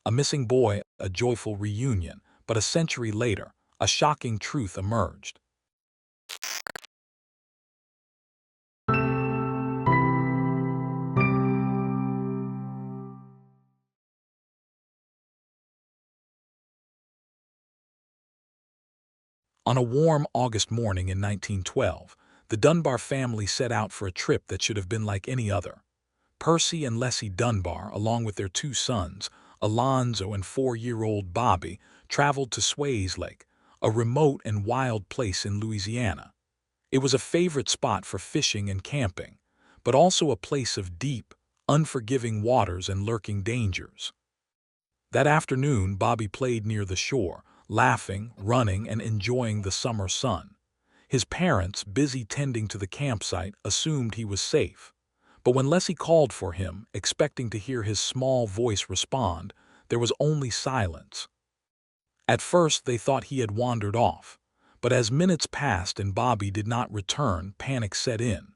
A missing boy, a joyful reunion, but a century later, a shocking truth emerged. On a warm August morning in 1912, the Dunbar family set out for a trip that should have been like any other. Percy and Leslie Dunbar, along with their two sons, Alonzo and 4-year-old Bobby, traveled to Swayze Lake, a remote and wild place in Louisiana. It was a favorite spot for fishing and camping, but also a place of deep, unforgiving waters and lurking dangers. That afternoon, Bobby played near the shore, laughing, running, and enjoying the summer sun. His parents, busy tending to the campsite, assumed he was safe. But when Leslie called for him, expecting to hear his small voice respond, there was only silence. At first, they thought he had wandered off. But as minutes passed and Bobby did not return, panic set in.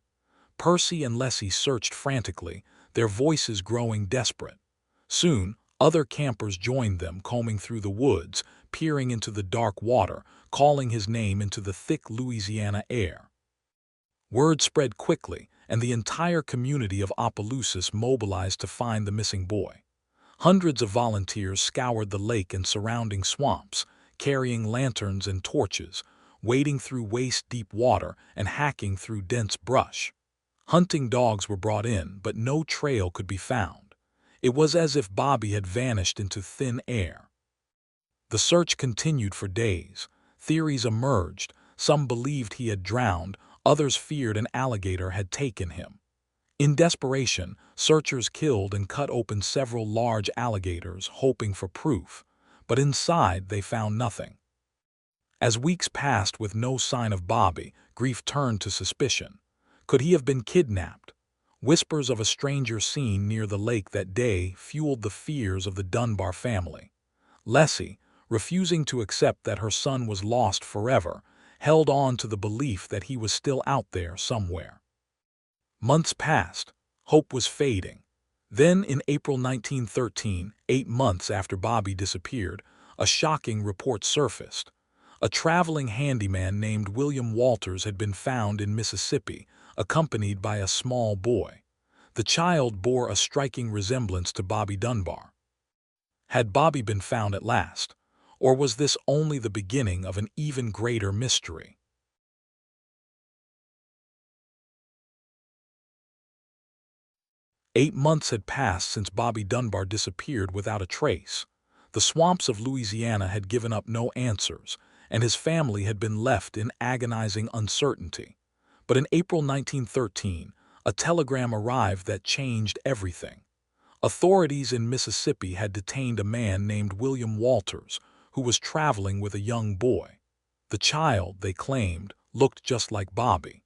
Percy and Leslie searched frantically, their voices growing desperate. Soon, other campers joined them, combing through the woods, peering into the dark water, calling his name into the thick Louisiana air. Word spread quickly, and the entire community of Opelousas mobilized to find the missing boy. Hundreds of volunteers scoured the lake and surrounding swamps, carrying lanterns and torches, wading through waist-deep water and hacking through dense brush. Hunting dogs were brought in, but no trail could be found. It was as if Bobby had vanished into thin air. The search continued for days. Theories emerged. Some believed he had drowned, others feared an alligator had taken him. In desperation, searchers killed and cut open several large alligators, hoping for proof, but inside they found nothing. As weeks passed with no sign of Bobby, grief turned to suspicion. Could he have been kidnapped? Whispers of a stranger seen near the lake that day fueled the fears of the Dunbar family. Leslie, refusing to accept that her son was lost forever, held on to the belief that he was still out there somewhere. Months passed. Hope was fading. Then, in April 1913, 8 months after Bobby disappeared, a shocking report surfaced. A traveling handyman named William Walters had been found in Mississippi, accompanied by a small boy. The child bore a striking resemblance to Bobby Dunbar. Had Bobby been found at last? Or was this only the beginning of an even greater mystery? 8 months had passed since Bobby Dunbar disappeared without a trace. The swamps of Louisiana had given up no answers, and his family had been left in agonizing uncertainty. But in April 1913, a telegram arrived that changed everything. Authorities in Mississippi had detained a man named William Walters, who was traveling with a young boy. The child, they claimed, looked just like Bobby.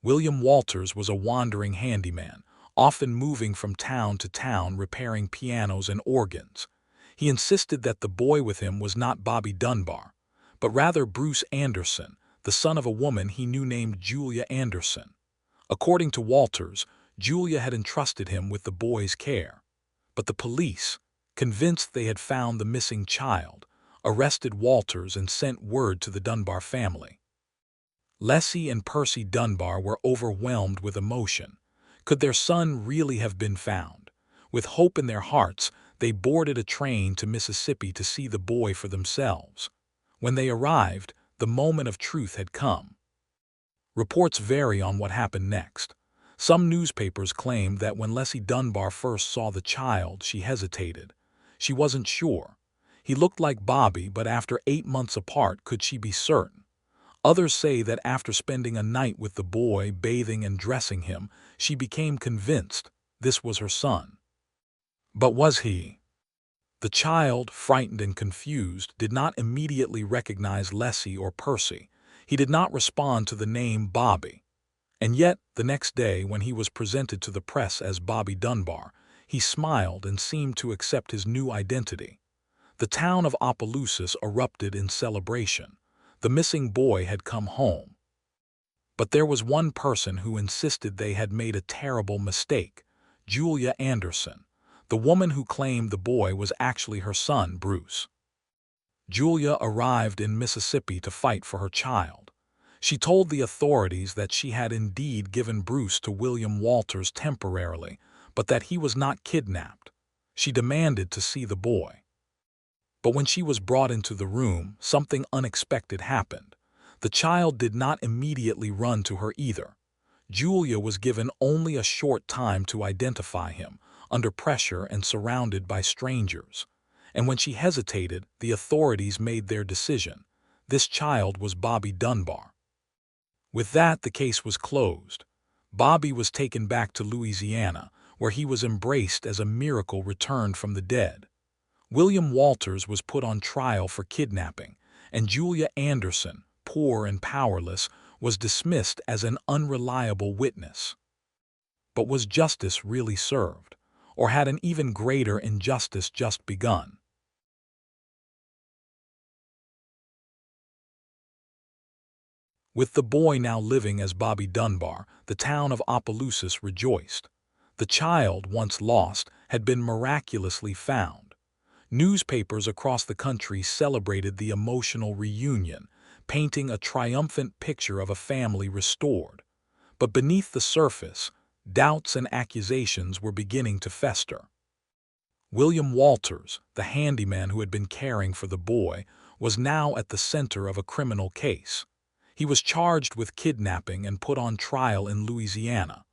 William Walters was a wandering handyman, often moving from town to town repairing pianos and organs. He insisted that the boy with him was not Bobby Dunbar, but rather Bruce Anderson, the son of a woman he knew named Julia Anderson. According to Walters, Julia had entrusted him with the boy's care. But the police, convinced they had found the missing child, arrested Walters and sent word to the Dunbar family. Leslie and Percy Dunbar were overwhelmed with emotion. Could their son really have been found? With hope in their hearts, they boarded a train to Mississippi to see the boy for themselves. When they arrived, the moment of truth had come. Reports vary on what happened next. Some newspapers claimed that when Leslie Dunbar first saw the child, she hesitated. She wasn't sure. He looked like Bobby, but after 8 months apart, could she be certain? Others say that after spending a night with the boy, bathing and dressing him, she became convinced this was her son. But was he? The child, frightened and confused, did not immediately recognize Leslie or Percy. He did not respond to the name Bobby. And yet, the next day, when he was presented to the press as Bobby Dunbar, he smiled and seemed to accept his new identity. The town of Opelousas erupted in celebration. The missing boy had come home. But there was one person who insisted they had made a terrible mistake: Julia Anderson. the woman who claimed the boy was actually her son, Bruce. Julia arrived in Mississippi to fight for her child. She told the authorities that she had indeed given Bruce to William Walters temporarily, but that he was not kidnapped. She demanded to see the boy. But when she was brought into the room, something unexpected happened. The child did not immediately run to her either. Julia was given only a short time to identify him, under pressure and surrounded by strangers. And when she hesitated, the authorities made their decision. This child was Bobby Dunbar. With that, the case was closed. Bobby was taken back to Louisiana, where he was embraced as a miracle returned from the dead. William Walters was put on trial for kidnapping, and Julia Anderson, poor and powerless, was dismissed as an unreliable witness. But was justice really served, or had an even greater injustice just begun? With the boy now living as Bobby Dunbar, the town of Opelousas rejoiced. The child, once lost, had been miraculously found. Newspapers across the country celebrated the emotional reunion, painting a triumphant picture of a family restored. But beneath the surface, doubts and accusations were beginning to fester. William Walters, the handyman who had been caring for the boy, was now at the center of a criminal case. He was charged with kidnapping and put on trial in Louisiana.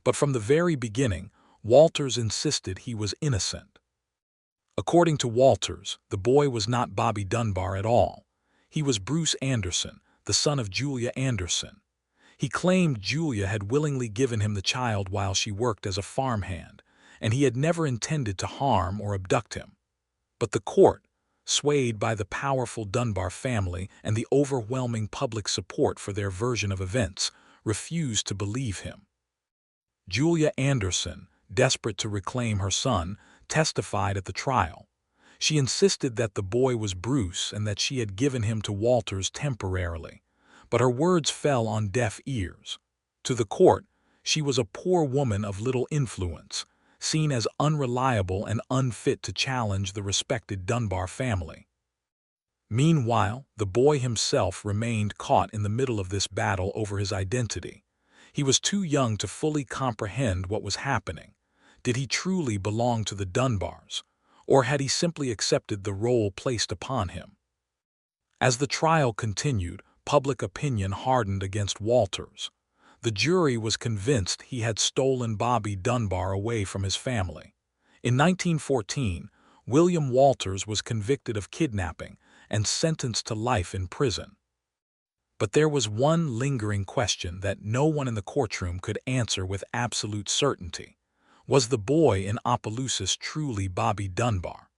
But from the very beginning, Walters insisted he was innocent. According to Walters, the boy was not Bobby Dunbar at all. He was Bruce Anderson, the son of Julia Anderson. He claimed Julia had willingly given him the child while she worked as a farmhand, and he had never intended to harm or abduct him. But the court, swayed by the powerful Dunbar family and the overwhelming public support for their version of events, refused to believe him. Julia Anderson, desperate to reclaim her son, testified at the trial. She insisted that the boy was Bruce and that she had given him to Walters temporarily. But her words fell on deaf ears. To the court, she was a poor woman of little influence, seen as unreliable and unfit to challenge the respected Dunbar family. Meanwhile, the boy himself remained caught in the middle of this battle over his identity. He was too young to fully comprehend what was happening. Did he truly belong to the Dunbars, or had he simply accepted the role placed upon him? As the trial continued, public opinion hardened against Walters. The jury was convinced he had stolen Bobby Dunbar away from his family. In 1914, William Walters was convicted of kidnapping and sentenced to life in prison. But there was one lingering question that no one in the courtroom could answer with absolute certainty. Was the boy in Opelousas truly Bobby Dunbar?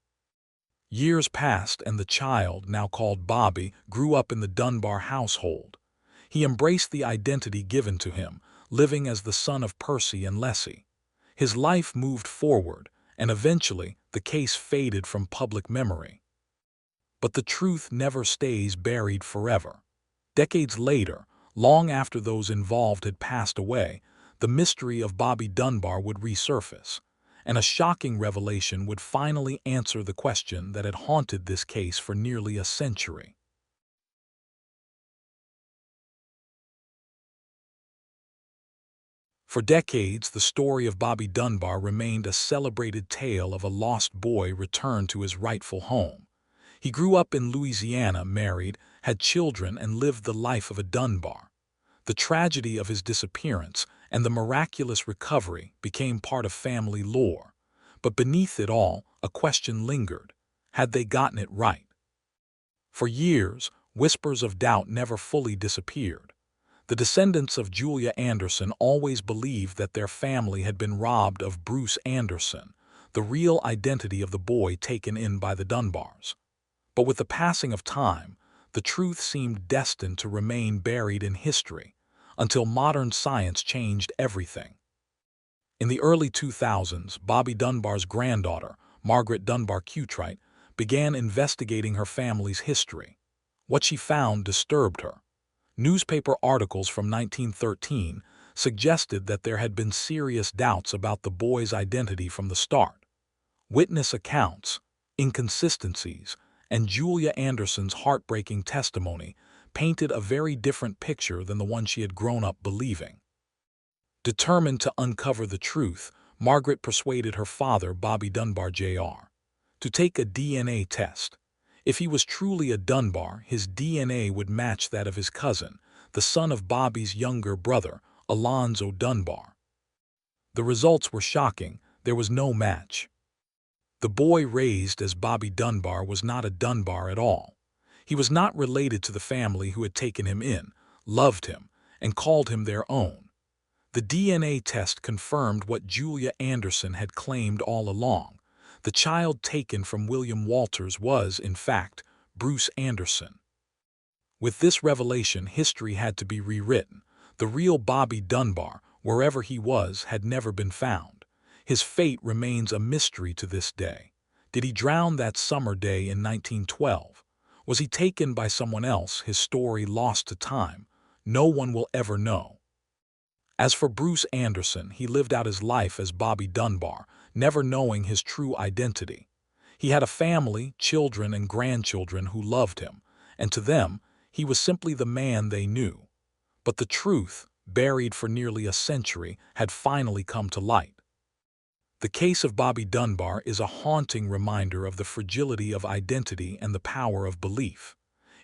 Years passed and the child, now called Bobby, grew up in the Dunbar household. He embraced the identity given to him, living as the son of Percy and Leslie. His life moved forward, and eventually the case faded from public memory. But the truth never stays buried forever. Decades later, long after those involved had passed away, the mystery of Bobby Dunbar would resurface, and a shocking revelation would finally answer the question that had haunted this case for nearly a century. For decades, the story of Bobby Dunbar remained a celebrated tale of a lost boy returned to his rightful home. He grew up in Louisiana, married, had children, and lived the life of a Dunbar. The tragedy of his disappearance and the miraculous recovery became part of family lore. But beneath it all, a question lingered. Had they gotten it right? For years, whispers of doubt never fully disappeared. The descendants of Julia Anderson always believed that their family had been robbed of Bruce Anderson, the real identity of the boy taken in by the Dunbars. But with the passing of time, the truth seemed destined to remain buried in history, until modern science changed everything. In the early 2000s, Bobby Dunbar's granddaughter, Margaret Dunbar Cutright, began investigating her family's history. What she found disturbed her. Newspaper articles from 1913 suggested that there had been serious doubts about the boy's identity from the start. Witness accounts, inconsistencies, and Julia Anderson's heartbreaking testimony painted a very different picture than the one she had grown up believing. Determined to uncover the truth, Margaret persuaded her father, Bobby Dunbar Jr., to take a DNA test. If he was truly a Dunbar, his DNA would match that of his cousin, the son of Bobby's younger brother, Alonzo Dunbar. The results were shocking. There was no match. The boy raised as Bobby Dunbar was not a Dunbar at all. He was not related to the family who had taken him in, loved him, and called him their own. The DNA test confirmed what Julia Anderson had claimed all along. The child taken from William Walters was, in fact, Bruce Anderson. With this revelation, history had to be rewritten. The real Bobby Dunbar, wherever he was, had never been found. His fate remains a mystery to this day. Did he drown that summer day in 1912? Was he taken by someone else, his story lost to time? No one will ever know. As for Bruce Anderson, he lived out his life as Bobby Dunbar, never knowing his true identity. He had a family, children and grandchildren who loved him, and to them, he was simply the man they knew. But the truth, buried for nearly a century, had finally come to light. The case of Bobby Dunbar is a haunting reminder of the fragility of identity and the power of belief.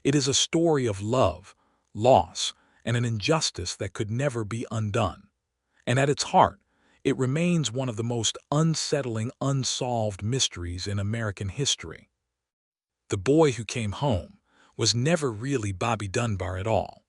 It is a story of love, loss, and an injustice that could never be undone. And at its heart, it remains one of the most unsettling, unsolved mysteries in American history. The boy who came home was never really Bobby Dunbar at all.